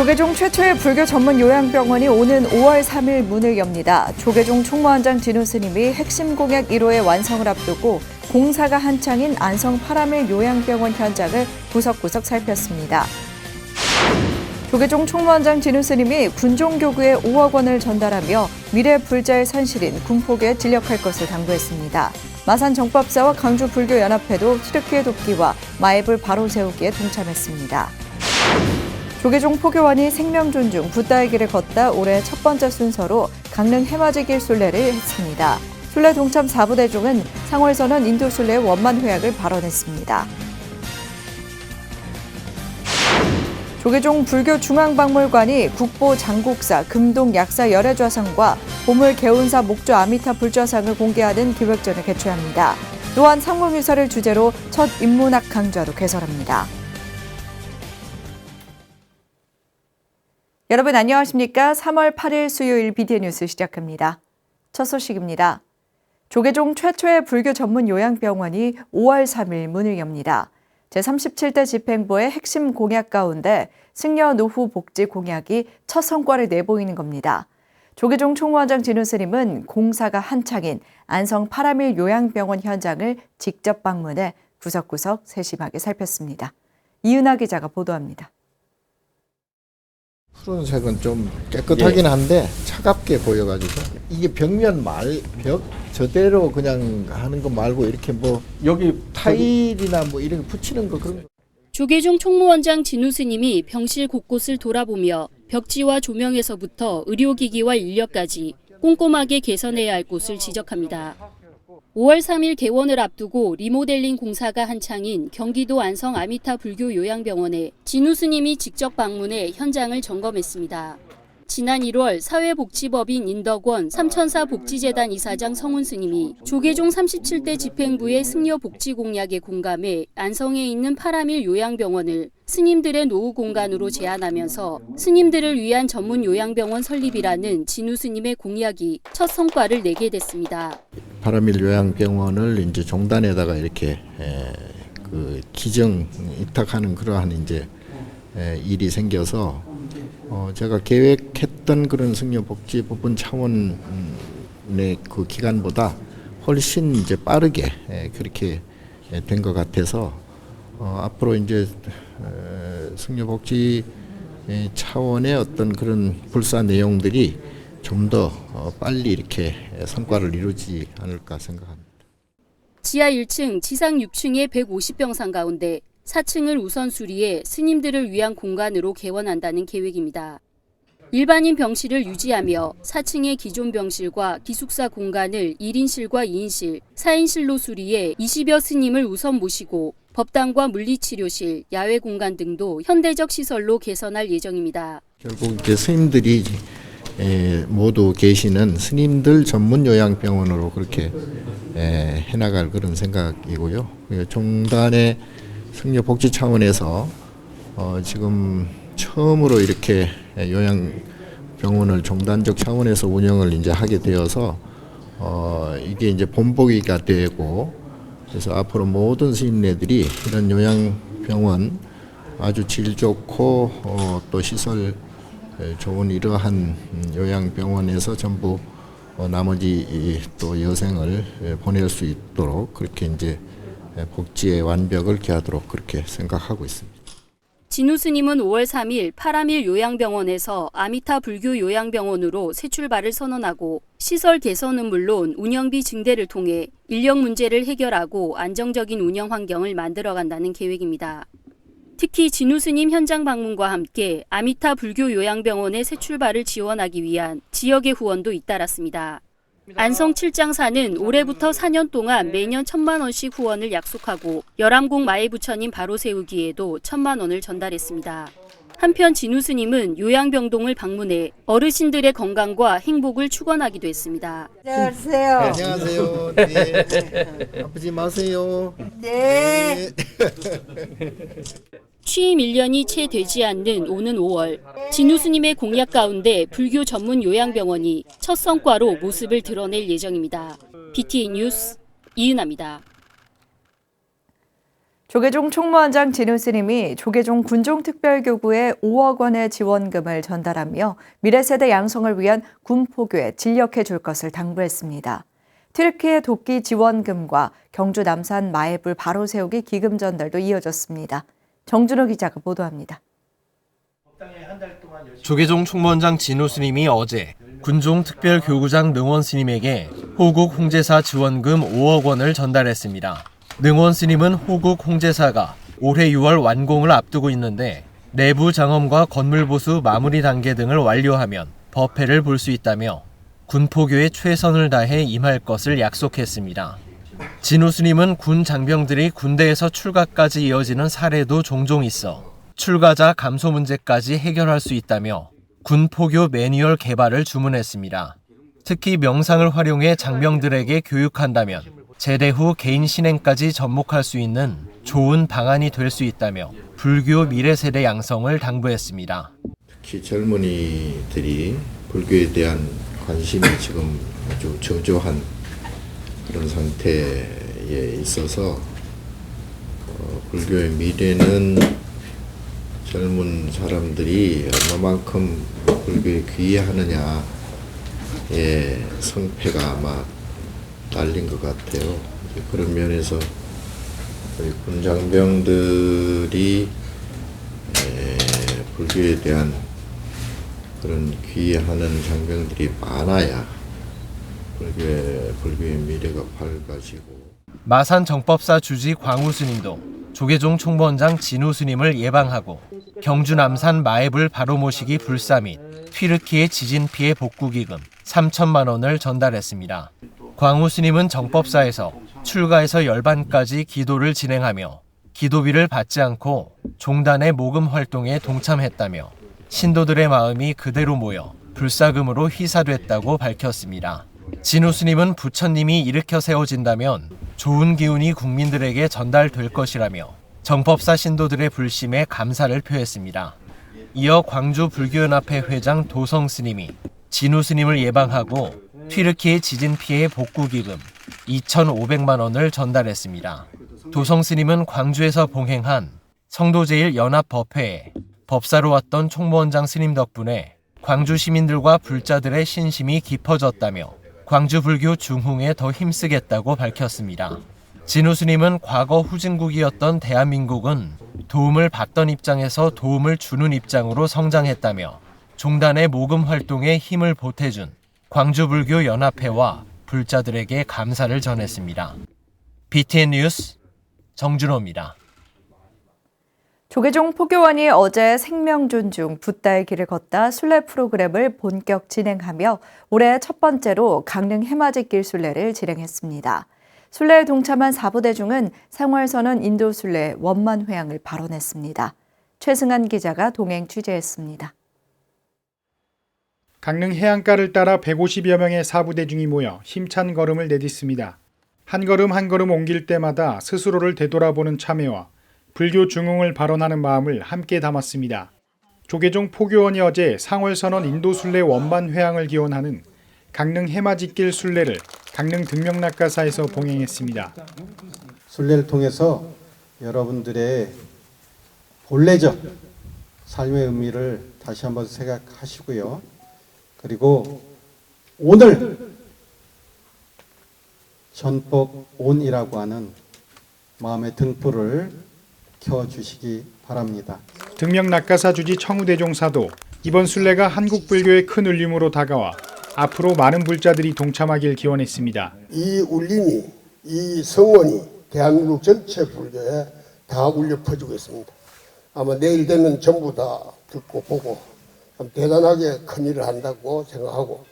조계종 최초의 불교 전문 요양병원이 오는 5월 3일 문을 엽니다. 조계종 총무원장 진우 스님이 핵심 공약 1호의 완성을 앞두고 공사가 한창인 안성 파라밀 요양병원 현장을 구석구석 살폈습니다. 조계종 총무원장 진우 스님이 군종교구에 5억 원을 전달하며 미래 불자의 산실인 군포교에 진력할 것을 당부했습니다. 마산 정법사와 강주 불교연합회도 튀르키예 돕기와 마애불 바로 세우기에 동참했습니다. 조계종 포교원이 생명 존중, 붓다의 길을 걷다 올해 첫 번째 순서로 강릉 해맞이길 순례를 했습니다. 순례 동참 4부대중은 상월선언 인도순례의 원만회약을 발언했습니다. 조계종 불교중앙박물관이 국보 장국사, 금동 약사 열애좌상과 보물 개운사 목조 아미타 불좌상을 공개하는 기획전을 개최합니다. 또한 상봉유사를 주제로 첫 인문학 강좌도 개설합니다. 여러분 안녕하십니까? 3월 8일 수요일 BTN 뉴스 시작합니다. 첫 소식입니다. 조계종 최초의 불교 전문 요양병원이 5월 3일 문을 엽니다. 제37대 집행부의 핵심 공약 가운데 승려 노후 복지 공약이 첫 성과를 내보이는 겁니다. 조계종 총무원장 진우 스님은 공사가 한창인 안성 파라밀 요양병원 현장을 직접 방문해 구석구석 세심하게 살폈습니다. 이은하 기자가 보도합니다. 푸른색은 좀 깨끗하긴 한데 차갑게 보여가지고 이게 벽면 벽 저대로 그냥 하는 거 말고 이렇게 뭐 여기 타일이나 뭐 이렇게 붙이는 거 그런 거. 조계종 총무원장 진우 스님이 병실 곳곳을 돌아보며 벽지와 조명에서부터 의료기기와 인력까지 꼼꼼하게 개선해야 할 곳을 지적합니다. 5월 3일 개원을 앞두고 리모델링 공사가 한창인 경기도 안성 아미타 불교 요양병원에 진우 스님이 직접 방문해 현장을 점검했습니다. 지난 1월 사회복지법인 인덕원 삼천사 복지재단 이사장 성훈 스님이 조계종 37대 집행부의 승려 복지 공약에 공감해 안성에 있는 파라밀 요양병원을 스님들의 노후 공간으로 제안하면서 스님들을 위한 전문 요양병원 설립이라는 진우 스님의 공약이 첫 성과를 내게 됐습니다. 파라밀 요양병원을 이제 종단에다가 이렇게 그 기증 입탁하는 그러한 이제 일이 생겨서 제가 계획했던 그런 승려복지 부분 차원의 그 기간보다 훨씬 이제 빠르게 그렇게 된 것 같아서 앞으로 이제 승려복지 차원의 어떤 그런 불사 내용들이 좀 더 빨리 이렇게 성과를 이루지 않을까 생각합니다. 지하 1층, 지상 6층의 150병상 가운데 4층을 우선 수리해 스님들을 위한 공간으로 개원한다는 계획입니다. 일반인 병실을 유지하며 4층의 기존 병실과 기숙사 공간을 1인실과 2인실, 4인실로 수리해 20여 스님을 우선 모시고 법당과 물리치료실, 야외 공간 등도 현대적 시설로 개선할 예정입니다. 결국 이제 스님들이 모두 계시는 스님들 전문 요양병원으로 그렇게 해나갈 그런 생각이고요. 종단의 승려 복지 차원에서 지금 처음으로 이렇게 요양병원을 종단적 차원에서 운영을 이제 하게 되어서 이게 이제 본보기가 되고 그래서 앞으로 모든 스님네들이 이런 요양병원 아주 질 좋고 또 시설 좋은 이러한 요양병원에서 전부 나머지 또 여생을 보낼 수 있도록 그렇게 이제 복지의 완벽을 기하도록 그렇게 생각하고 있습니다. 진우 스님은 5월 3일 파라밀 요양병원에서 아미타 불교 요양병원으로 새 출발을 선언하고 시설 개선은 물론 운영비 증대를 통해 인력 문제를 해결하고 안정적인 운영 환경을 만들어간다는 계획입니다. 특히 진우 스님 현장 방문과 함께 아미타 불교 요양병원의 새 출발을 지원하기 위한 지역의 후원도 잇따랐습니다. 안성 칠장사는 올해부터 4년 동안 매년 1,000만 원씩 후원을 약속하고 열암공 마애부처님 바로 세우기에도 1,000만 원을 전달했습니다. 한편 진우 스님은 요양병동을 방문해 어르신들의 건강과 행복을 축원하기도 했습니다. 안녕하세요. 네, 안녕하세요. 네. 아프지 마세요. 네. 취임 1년이 채 되지 않는 오는 5월, 진우 스님의 공약 가운데 불교 전문 요양병원이 첫 성과로 모습을 드러낼 예정입니다. BTN 뉴스 이은하입니다. 조계종 총무원장 진우 스님이 조계종 군종특별교구에 5억 원의 지원금을 전달하며 미래세대 양성을 위한 군포교에 진력해 줄 것을 당부했습니다. 튀르키예 돕기 지원금과 경주 남산 마애불 바로 세우기 기금 전달도 이어졌습니다. 정준호 기자가 보도합니다. 조계종 총무원장 진우 스님이 어제 군종특별교구장 능원 스님에게 호국 홍제사 지원금 5억 원을 전달했습니다. 능원 스님은 호국 홍제사가 올해 6월 완공을 앞두고 있는데 내부 장엄과 건물 보수 마무리 단계 등을 완료하면 법회를 볼 수 있다며 군포교에 최선을 다해 임할 것을 약속했습니다. 진우 스님은 군 장병들이 군대에서 출가까지 이어지는 사례도 종종 있어 출가자 감소 문제까지 해결할 수 있다며 군포교 매뉴얼 개발을 주문했습니다. 특히 명상을 활용해 장병들에게 교육한다면 제대 후 개인 신행까지 접목할 수 있는 좋은 방안이 될 수 있다며 불교 미래세대 양성을 당부했습니다. 특히 젊은이들이 불교에 대한 관심이 지금 아주 저조한 그런 상태에 있어서 불교의 미래는 젊은 사람들이 얼마만큼 불교에 귀의하느냐의 성패가 아마 달린 것 같아요. 그런 면에서 우리 군장병들이 불교에 대한 그런 귀의하는 장병들이 많아야 불교의 미래가 밝아지고. 마산 정법사 주지 광우 스님도 조계종 총무원장 진우 스님을 예방하고 경주 남산 마애불 바로 모시기 불사 및 튀르키예 지진 피해 복구 기금 3천만 원을 전달했습니다. 광우 스님은 정법사에서 출가에서 열반까지 기도를 진행하며 기도비를 받지 않고 종단의 모금 활동에 동참했다며 신도들의 마음이 그대로 모여 불사금으로 희사됐다고 밝혔습니다. 진우 스님은 부처님이 일으켜 세워진다면 좋은 기운이 국민들에게 전달될 것이라며 정법사 신도들의 불심에 감사를 표했습니다. 이어 광주 불교연합회 회장 도성 스님이 진우 스님을 예방하고 튀르키예 지진 피해 복구 기금 2,500만 원을 전달했습니다. 도성 스님은 광주에서 봉행한 성도제일 연합 법회에 법사로 왔던 총무원장 스님 덕분에 광주 시민들과 불자들의 신심이 깊어졌다며 광주 불교 중흥에 더 힘쓰겠다고 밝혔습니다. 진우 스님은 과거 후진국이었던 대한민국은 도움을 받던 입장에서 도움을 주는 입장으로 성장했다며 종단의 모금 활동에 힘을 보태준 광주불교 연합회와 불자들에게 감사를 전했습니다. BTN 뉴스 정준호입니다. 조계종 포교원이 어제 생명존중 붓다의 길을 걷다 순례 프로그램을 본격 진행하며 올해 첫 번째로 강릉 해맞이길 순례를 진행했습니다. 순례에 동참한 4부대 중은 생활선언 인도 순례 원만 회양을 발언했습니다. 최승한 기자가 동행 취재했습니다. 강릉 해안가를 따라 150여 명의 4부대 중이 모여 힘찬 걸음을 내딛습니다. 한 걸음 한 걸음 옮길 때마다 스스로를 되돌아보는 참회와 불교 중흥을 발언하는 마음을 함께 담았습니다. 조계종 포교원이 어제 상월선언 인도순례 원만 회양을 기원하는 강릉 해맞이길 순례를 강릉 등명낙가사에서 봉행했습니다. 순례를 통해서 여러분들의 본래적 삶의 의미를 다시 한번 생각하시고요. 그리고 오늘 전법온이라고 하는 마음의 등불을 켜주시기 바랍니다. 등명낙가사 주지 청우대종사도 이번 순례가 한국 불교의 큰 울림으로 다가와 앞으로 많은 불자들이 동참하길 기원했습니다. 이 울림이, 이 성원이 대한민국 전체 불교에 다 울려 퍼지고 있습니다. 아마 내일 되면 전부 다 듣고 보고 참 대단하게 큰 일을 한다고 생각하고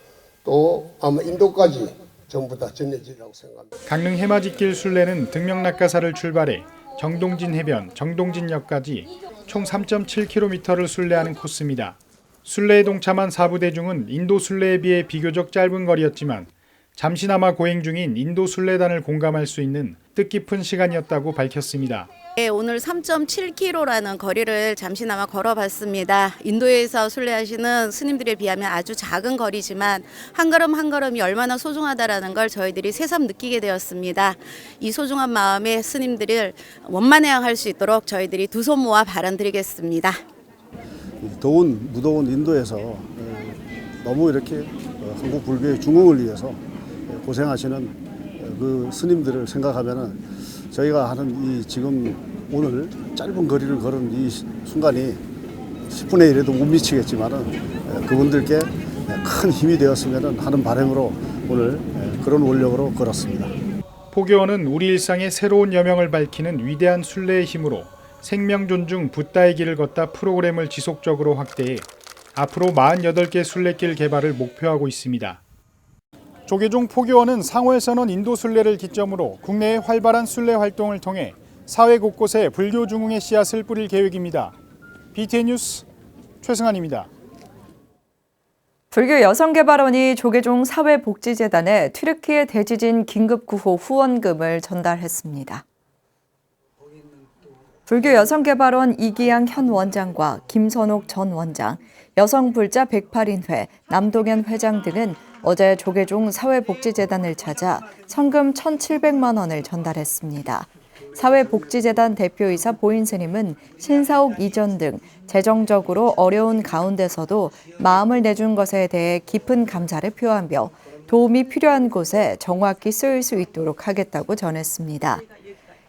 또 아마 인도까지 전부 다 전해지리라고 생각합니다. 강릉 해맞이길 순례는 등명낙가사를 출발해 정동진 해변, 정동진역까지 총 3.7km를 순례하는 코스입니다. 순례에 동참한 4부대 중은 인도 순례에 비해 비교적 짧은 거리였지만 잠시나마 고행 중인 인도 순례단을 공감할 수 있는 뜻깊은 시간이었다고 밝혔습니다. 오늘 3.7km라는 거리를 잠시나마 걸어봤습니다. 인도에서 순례하시는 스님들에 비하면 아주 작은 거리지만 한 걸음 한 걸음이 얼마나 소중하다라는 걸 저희들이 새삼 느끼게 되었습니다. 이 소중한 마음에 스님들을 원만회항할 수 있도록 저희들이 두 손 모아 발언드리겠습니다. 더운 무더운 인도에서 너무 이렇게 한국 불교의 중흥을 위해서 고생하시는 그 스님들을 생각하면은 저희가 하는 이 지금 오늘 짧은 거리를 걸은 이 순간이 10분의 1에도 못 미치겠지만은 그분들께 큰 힘이 되었으면 하는 바람으로 오늘 그런 원력으로 걸었습니다. 포교원은 우리 일상의 새로운 여명을 밝히는 위대한 순례의 힘으로 생명 존중 붓다의 길을 걷다 프로그램을 지속적으로 확대해 앞으로 48개 순례길 개발을 목표하고 있습니다. 조계종 포교원은 상호에서는 인도 순례를 기점으로 국내의 활발한 순례 활동을 통해 사회 곳곳에 불교 중흥의 씨앗을 뿌릴 계획입니다. BTN 뉴스 최승환입니다. 불교 여성개발원이 조계종 사회복지재단에 튀르키예 대지진 긴급구호 후원금을 전달했습니다. 불교 여성개발원 이기양 현 원장과 김선옥 전 원장, 여성불자 108인회, 남동현 회장 등은 어제 조계종 사회복지재단을 찾아 성금 1,700만 원을 전달했습니다. 사회복지재단 대표이사 보인스님은 신사옥 이전 등 재정적으로 어려운 가운데서도 마음을 내준 것에 대해 깊은 감사를 표하며 도움이 필요한 곳에 정확히 쓰일 수 있도록 하겠다고 전했습니다.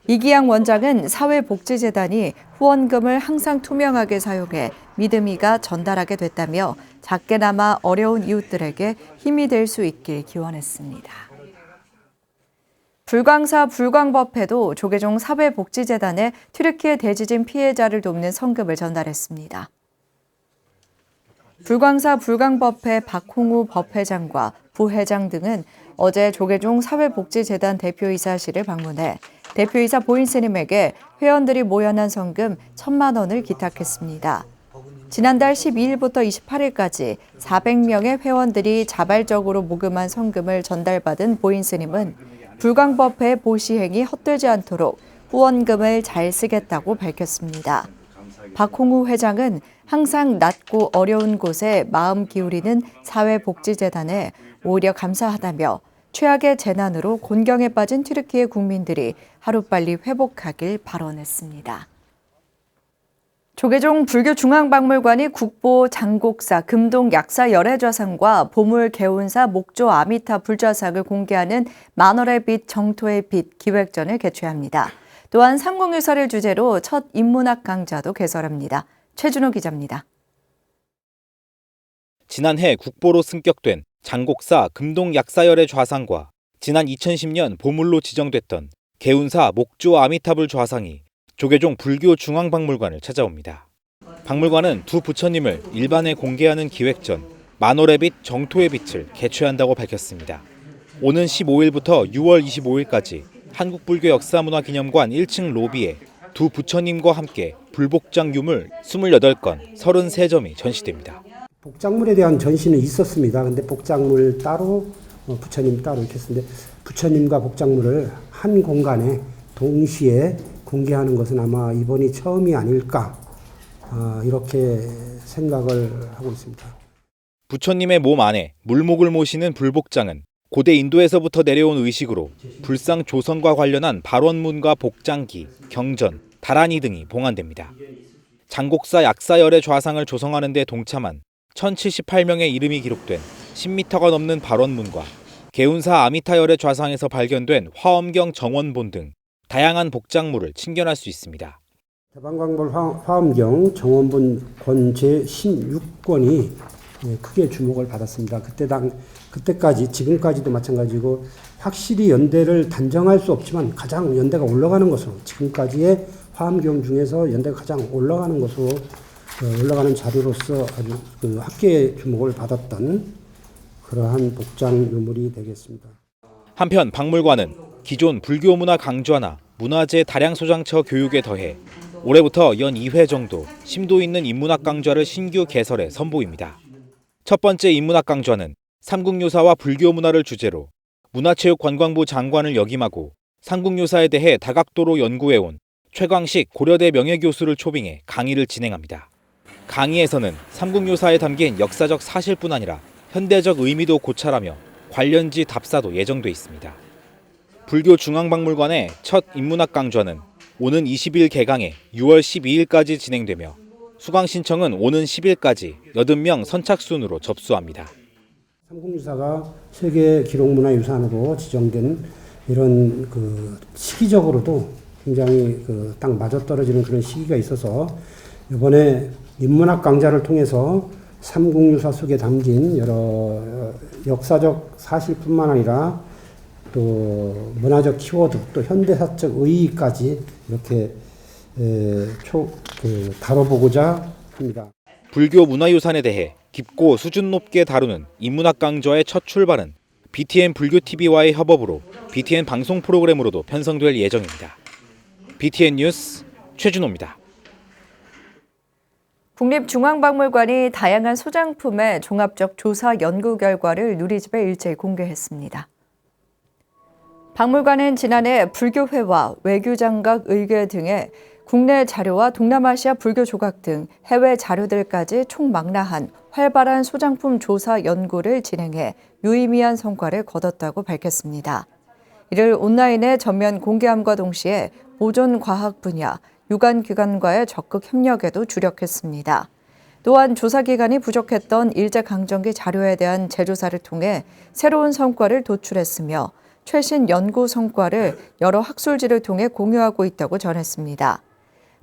이기양 원장은 사회복지재단이 후원금을 항상 투명하게 사용해 믿음이가 전달하게 됐다며 작게나마 어려운 이웃들에게 힘이 될 수 있길 기원했습니다. 불광사 불광법회도 조계종 사회복지재단에 튀르키예 대지진 피해자를 돕는 성금을 전달했습니다. 불광사 불광법회 박홍우 법회장과 부회장 등은 어제 조계종 사회복지재단 대표이사실을 방문해 대표이사 보인스님에게 회원들이 모여난 성금 1,000만 원을 기탁했습니다. 지난달 12일부터 28일까지 400명의 회원들이 자발적으로 모금한 성금을 전달받은 보인스님은 불광법회 보시행이 헛되지 않도록 후원금을 잘 쓰겠다고 밝혔습니다. 박홍우 회장은 항상 낮고 어려운 곳에 마음 기울이는 사회복지재단에 오히려 감사하다며 최악의 재난으로 곤경에 빠진 튀르키예 국민들이 하루빨리 회복하길 발언했습니다. 조계종 불교중앙박물관이 국보 장곡사 금동 약사 열애좌상과 보물 개운사 목조 아미타 불좌상을 공개하는 만월의 빛 정토의 빛 기획전을 개최합니다. 또한 삼국유사를 주제로 첫 인문학 강좌도 개설합니다. 최준호 기자입니다. 지난해 국보로 승격된 장곡사 금동 약사열의 좌상과 지난 2010년 보물로 지정됐던 개운사 목조 아미타불 좌상이 조계종 불교중앙박물관을 찾아옵니다. 박물관은 두 부처님을 일반에 공개하는 기획전 만월의 빛 정토의 빛을 개최한다고 밝혔습니다. 오는 15일부터 6월 25일까지 한국불교역사문화기념관 1층 로비에 두 부처님과 함께 불복장 유물 28건, 33점이 전시됩니다. 복장물에 대한 전시는 있었습니다. 근데 복장물 따로, 부처님 따로 이렇게 했는데 부처님과 복장물을 한 공간에 동시에 공개하는 것은 아마 이번이 처음이 아닐까 이렇게 생각을 하고 있습니다. 부처님의 몸 안에 물목을 모시는 불복장은 고대 인도에서부터 내려온 의식으로 불상 조선과 관련한 발원문과 복장기, 경전, 다라니 등이 봉안됩니다. 장곡사 약사열의 좌상을 조성하는 데 동참한 1078명의 이름이 기록된 10m가 넘는 발원문과 개운사 아미타열의 좌상에서 발견된 화엄경 정원본 등 다양한 복장물을 친견할 수 있습니다. 대방광볼 화엄경 정원본 권 제16권이 크게 주목을 받았습니다. 그때까지 지금까지도 마찬가지고 확실히 연대를 단정할 수 없지만 가장 연대가 올라가는 것으로 지금까지의 화엄경 중에서 연대가 가장 올라가는 것으로 올라가는 자료로서 아주 학계의 주목을 받았던 그러한 복장 유물이 되겠습니다. 한편 박물관은 기존 불교문화 강좌나 문화재 다량 소장처 교육에 더해 올해부터 연 2회 정도 심도 있는 인문학 강좌를 신규 개설해 선보입니다. 첫 번째 인문학 강좌는 삼국유사와 불교문화를 주제로 문화체육관광부 장관을 역임하고 삼국유사에 대해 다각도로 연구해온 최광식 고려대 명예교수를 초빙해 강의를 진행합니다. 강의에서는 삼국유사에 담긴 역사적 사실뿐 아니라 현대적 의미도 고찰하며 관련지 답사도 예정돼 있습니다. 불교 중앙박물관의 첫 인문학 강좌는 오는 20일 개강해 6월 12일까지 진행되며 수강 신청은 오는 10일까지 80명 선착순으로 접수합니다. 삼국유사가 세계 기록문화유산으로 지정된 이런 시기적으로도 굉장히 딱 맞아떨어지는 그런 시기가 있어서 이번에 인문학 강좌를 통해서 삼국유사 속에 담긴 여러 역사적 사실뿐만 아니라 또 문화적 키워드, 또 현대사적 의의까지 이렇게 다뤄보고자 합니다. 불교 문화유산에 대해 깊고 수준 높게 다루는 인문학 강좌의 첫 출발은 BTN 불교TV와의 협업으로 BTN 방송 프로그램으로도 편성될 예정입니다. BTN 뉴스 최준호입니다. 국립중앙박물관이 다양한 소장품의 종합적 조사 연구 결과를 누리집에 일제히 공개했습니다. 박물관은 지난해 불교회와 외교장각 의궤 등의 국내 자료와 동남아시아 불교 조각 등 해외 자료들까지 총망라한 활발한 소장품 조사 연구를 진행해 유의미한 성과를 거뒀다고 밝혔습니다. 이를 온라인에 전면 공개함과 동시에 보존 과학 분야, 유관기관과의 적극 협력에도 주력했습니다. 또한 조사 기간이 부족했던 일제강점기 자료에 대한 재조사를 통해 새로운 성과를 도출했으며 최신 연구 성과를 여러 학술지를 통해 공유하고 있다고 전했습니다.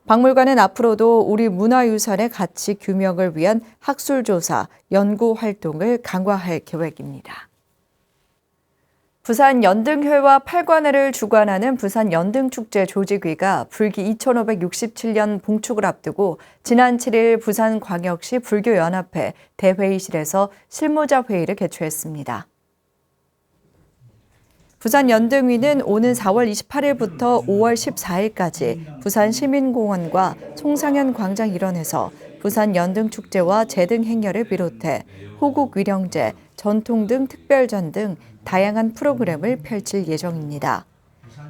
박물관은 앞으로도 우리 문화유산의 가치 규명을 위한 학술조사, 연구 활동을 강화할 계획입니다. 부산 연등회와 팔관회를 주관하는 부산 연등축제 조직위가 불기 2567년 봉축을 앞두고 지난 7일 부산광역시 불교연합회 대회의실에서 실무자 회의를 개최했습니다. 부산 연등위는 오는 4월 28일부터 5월 14일까지 부산 시민공원과 송상현 광장 일원에서 부산 연등축제와 제등 행렬을 비롯해 호국 위령제, 전통 등 특별전 등 다양한 프로그램을 펼칠 예정입니다.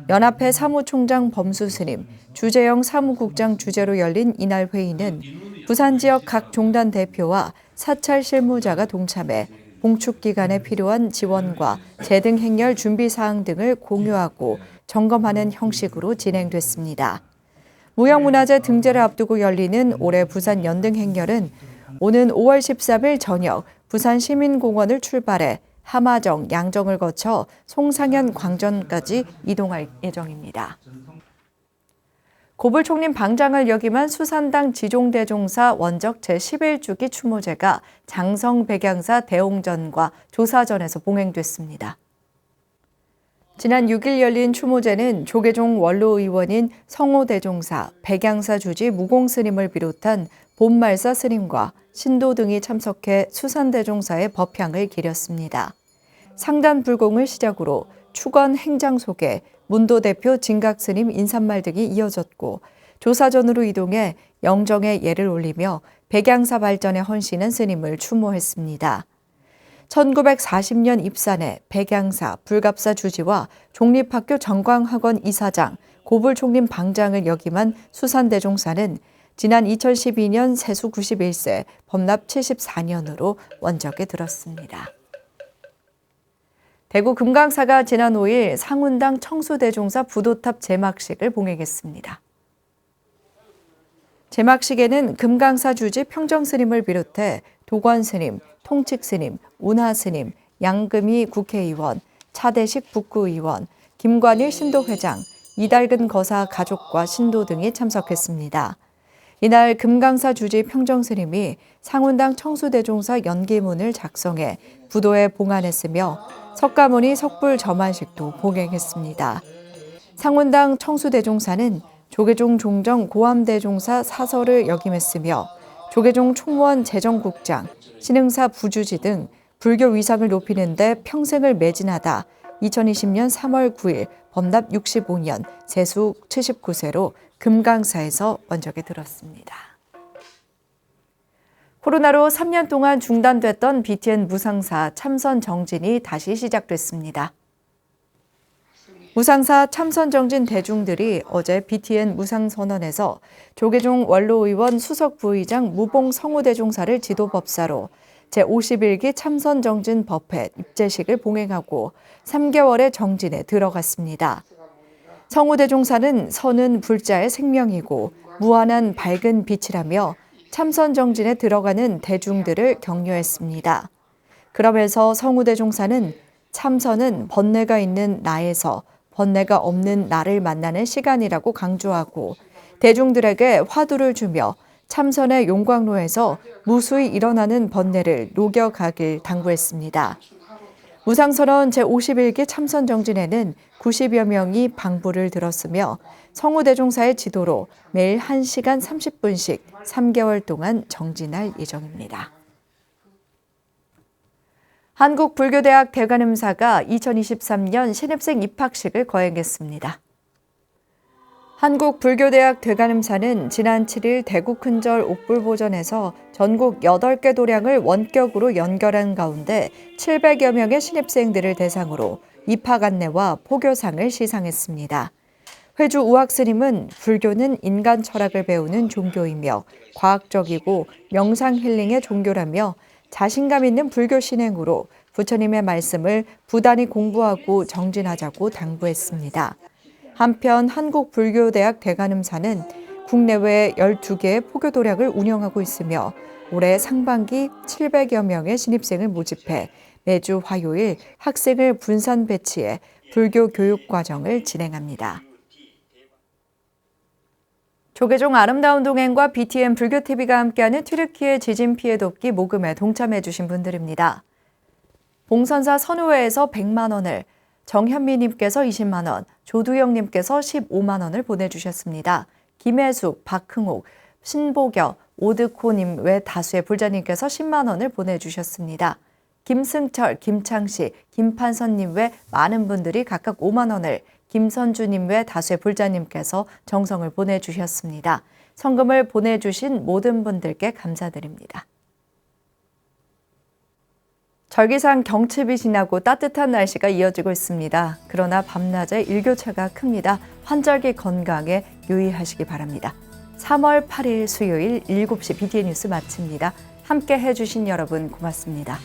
연합회 사무총장 범수스님, 주재영 사무국장 주재로 열린 이날 회의는 부산 지역 각 종단 대표와 사찰 실무자가 동참해 봉축 기간에 필요한 지원과 제등 행렬 준비 사항 등을 공유하고 점검하는 형식으로 진행됐습니다. 무형문화재 등재를 앞두고 열리는 올해 부산 연등 행렬은 오는 5월 13일 저녁 부산 시민공원을 출발해 하마정, 양정을 거쳐 송상현 광전까지 이동할 예정입니다. 고불총림 방장을 역임한 수산당 지종대종사 원적 제11주기 추모제가 장성 백양사 대홍전과 조사전에서 봉행됐습니다. 지난 6일 열린 추모제는 조계종 원로의원인 성호대종사, 백양사 주지 무공스님을 비롯한 본말사 스님과 신도 등이 참석해 수산대종사의 법향을 기렸습니다. 상단 불공을 시작으로 축원 행장 소개, 문도 대표 진각스님 인사말 등이 이어졌고 조사전으로 이동해 영정의 예를 올리며 백양사 발전에 헌신한 스님을 추모했습니다. 1940년 입산해 백양사, 불갑사 주지와 종립학교 전광학원 이사장, 고불총림 방장을 역임한 수산대종사는 지난 2012년 세수 91세, 법납 74년으로 원적에 들었습니다. 대구 금강사가 지난 5일 상운당 청수대종사 부도탑 제막식을 봉행했습니다. 제막식에는 금강사 주지 평정스님을 비롯해 도관스님, 통칙스님, 운하스님, 양금희 국회의원, 차대식 북구의원, 김관일 신도회장, 이달근 거사 가족과 신도 등이 참석했습니다. 이날 금강사 주지 평정스님이 상운당 청수대종사 연기문을 작성해 부도에 봉안했으며 석가모니 석불 점안식도 봉행했습니다. 상운당 청수대종사는 조계종 종정 고암대종사 사설을 역임했으며 조계종 총무원 재정국장, 신흥사 부주지 등 불교 위상을 높이는 데 평생을 매진하다 2020년 3월 9일 법납 65년 세수 79세로 금강사에서 원적에 들었습니다. 코로나로 3년 동안 중단됐던 BTN 무상사 참선 정진이 다시 시작됐습니다. 무상사 참선 정진 대중들이 어제 BTN 무상선언에서 조계종 원로의원 수석 부의장 무봉 성우대종사를 지도법사로 제51기 참선 정진 법회 입제식을 봉행하고 3개월의 정진에 들어갔습니다. 성우대종사는 선은 불자의 생명이고 무한한 밝은 빛이라며 참선 정진에 들어가는 대중들을 격려했습니다. 그러면서 성우대종사는 참선은 번뇌가 있는 나에서 번뇌가 없는 나를 만나는 시간이라고 강조하고 대중들에게 화두를 주며 참선의 용광로에서 무수히 일어나는 번뇌를 녹여가길 당부했습니다. 무상선언 제51기 참선정진에는 90여 명이 방부를 들었으며 성우대종사의 지도로 매일 1시간 30분씩 3개월 동안 정진할 예정입니다. 한국불교대학 대관음사가 2023년 신입생 입학식을 거행했습니다. 한국불교대학 대관음사는 지난 7일 대구큰절 옥불보전에서 전국 8개 도량을 원격으로 연결한 가운데 700여 명의 신입생들을 대상으로 입학 안내와 포교상을 시상했습니다. 회주 우학 스님은 불교는 인간 철학을 배우는 종교이며 과학적이고 명상 힐링의 종교라며 자신감 있는 불교 신행으로 부처님의 말씀을 부단히 공부하고 정진하자고 당부했습니다. 한편 한국불교대학 대관음사는 국내외 12개의 포교도량을 운영하고 있으며 올해 상반기 700여 명의 신입생을 모집해 매주 화요일 학생을 분산 배치해 불교 교육 과정을 진행합니다. 조계종 아름다운 동행과 BTN 불교TV가 함께하는 튀르키예 지진 피해 돕기 모금에 동참해 주신 분들입니다. 봉선사 선우회에서 100만 원을, 정현미님께서 20만 원, 조두영님께서 15만 원을 보내주셨습니다. 김혜숙, 박흥옥, 신보겨, 오드코님 외 다수의 불자님께서 10만 원을 보내주셨습니다. 김승철, 김창시, 김판선님 외 많은 분들이 각각 5만 원을, 김선주님 외 다수의 불자님께서 정성을 보내주셨습니다. 성금을 보내주신 모든 분들께 감사드립니다. 절기상 경칩이 지나고 따뜻한 날씨가 이어지고 있습니다. 그러나 밤낮에 일교차가 큽니다. 환절기 건강에 유의하시기 바랍니다. 3월 8일 수요일 7시 BTN 뉴스 마칩니다. 함께 해주신 여러분 고맙습니다.